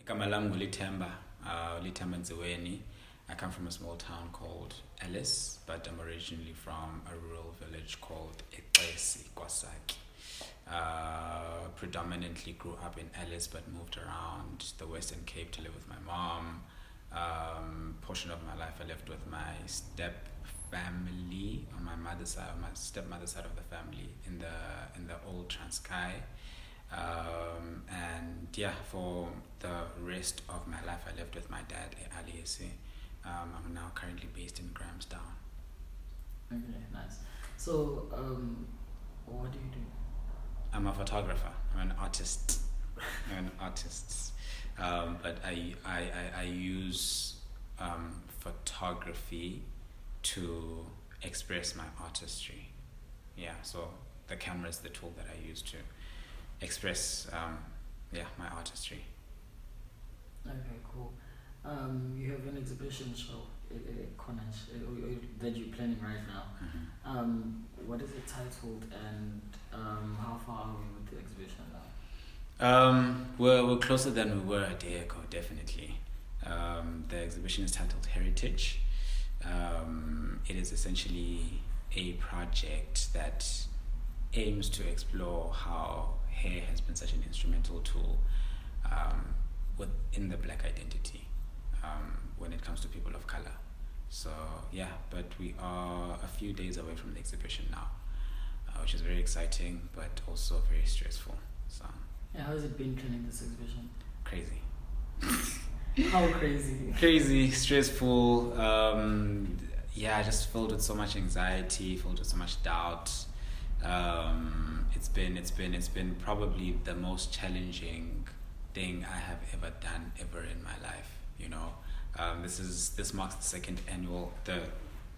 Igama lam nguLithemba, Lithemba Nziweni. I come from a small town called Ellis, but I'm originally from a rural village called Eqesi, Kwasaki. Predominantly grew up in Ellis, but moved around the Western Cape to live with my mom. Portion of my life I lived with my step family on my mother's side, on my stepmother's side of the family in the old Transkei. And yeah, for the rest of my life I lived with my dad at Aliasi. I'm now currently based in Grahamstown. Okay, nice. So, what do you do? I'm a photographer. I'm an artist. But I use photography to express my artistry. Yeah, so the camera is the tool that I use to express my artistry. Okay, cool. You have an exhibition show that you're planning right now. Mm-hmm. What is it titled, and how far are we with the exhibition now? We're closer than we were a day ago, definitely. The exhibition is titled Hairitage. It is essentially a project that aims to explore how hair has been such an instrumental tool within the Black identity when it comes to people of color. So yeah, but we are a few days away from the exhibition now, which is very exciting, but also very stressful. So yeah, how has it been planning this exhibition? Crazy. How crazy? Crazy, stressful. Just filled with so much anxiety, filled with so much doubt. It's been probably the most challenging thing I have ever done ever in my life. You know, this marks the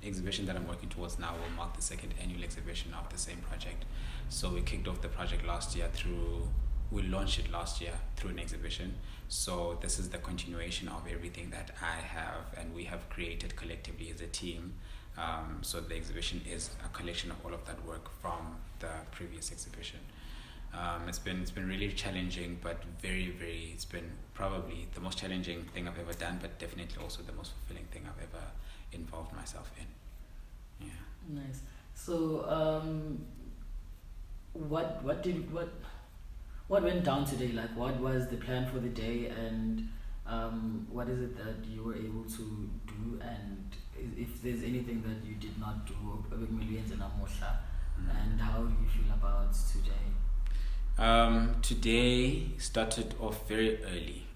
exhibition that I'm working towards now will mark the second annual exhibition of the same project. So we kicked off the project last year we launched it last year through an exhibition. So this is the continuation of everything that I have and we have created collectively as a team. So the exhibition is a collection of all of that work from the previous exhibition. It's been really challenging, but it's been probably the most challenging thing I've ever done, but definitely also the most fulfilling thing I've ever involved myself in. Yeah. Nice. So, what went down today? Like, what was the plan for the day, and what is it that you were able to do, and if there's anything that you did not do, and how do you feel about today? Today started off very early.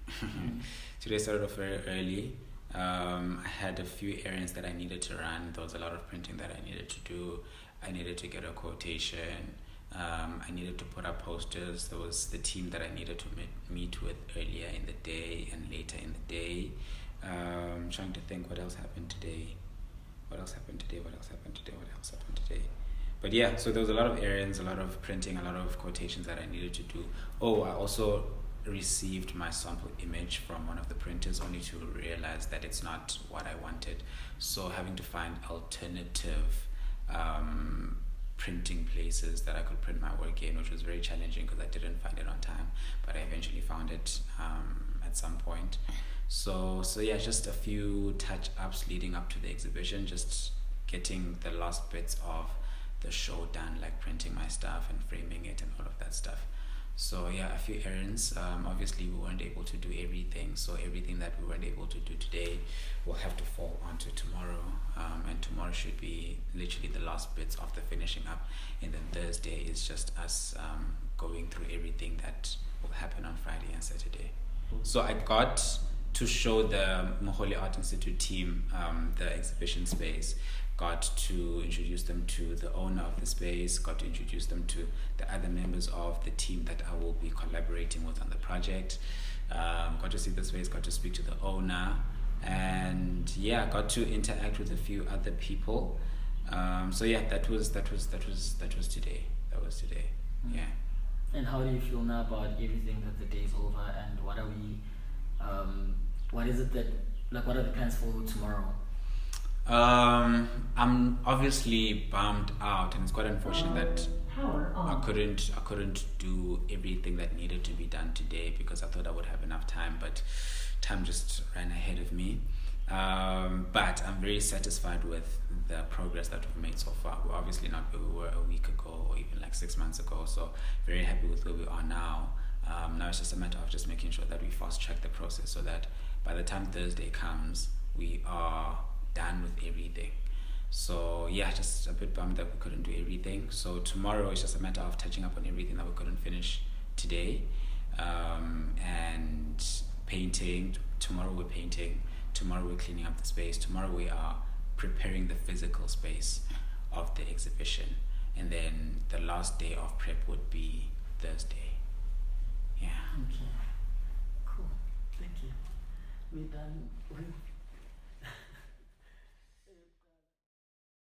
I had a few errands that I needed to run. There was a lot of printing that I needed to do. I needed to get a quotation. I needed to put up posters. There was the team that I needed to meet with earlier in the day and later in the day. Trying to think what else happened today. But yeah, so there was a lot of errands, a lot of printing, a lot of quotations that I needed to do. Oh, I also received my sample image from one of the printers only to realize that it's not what I wanted. So having to find alternative printing places that I could print my work in, which was very challenging because I didn't find it on time, but I eventually found it at some point. So yeah, just a few touch-ups leading up to the exhibition, just getting the last bits of the show done, like printing my stuff and framing it and all of that stuff. So yeah, a few errands. Obviously we weren't able to do everything, so everything that we weren't able to do today will have to fall onto tomorrow, and tomorrow should be literally the last bits of the finishing up, and then Thursday is just us going through everything that will happen on Friday and Saturday. So I got to show the Muholi Art Institute team the exhibition space, got to introduce them to the owner of the space, got to introduce them to the other members of the team that I will be collaborating with on the project. Got to see the space, got to speak to the owner, and yeah, got to interact with a few other people. So yeah, that was today. Yeah. And how do you feel now about everything that the day's over, and what are the plans for tomorrow? I'm obviously bummed out, and it's quite unfortunate that Power on. I couldn't do everything that needed to be done today because I thought I would have enough time, but time just ran ahead of me. But I'm very satisfied with the progress that we've made so far. We're obviously not where we were a week ago or even like 6 months ago, so very happy with where we are now. Now it's just a matter of just making sure that we fast track the process so that by the time Thursday comes, we are done with everything. So yeah, just a bit bummed that we couldn't do everything. So tomorrow is just a matter of touching up on everything that we couldn't finish today, and painting. Tomorrow we're painting. Tomorrow we're cleaning up the space. Tomorrow we are preparing the physical space of the exhibition, and then the last day of prep would be Thursday. Yeah. Okay. Cool. Thank you. We're done with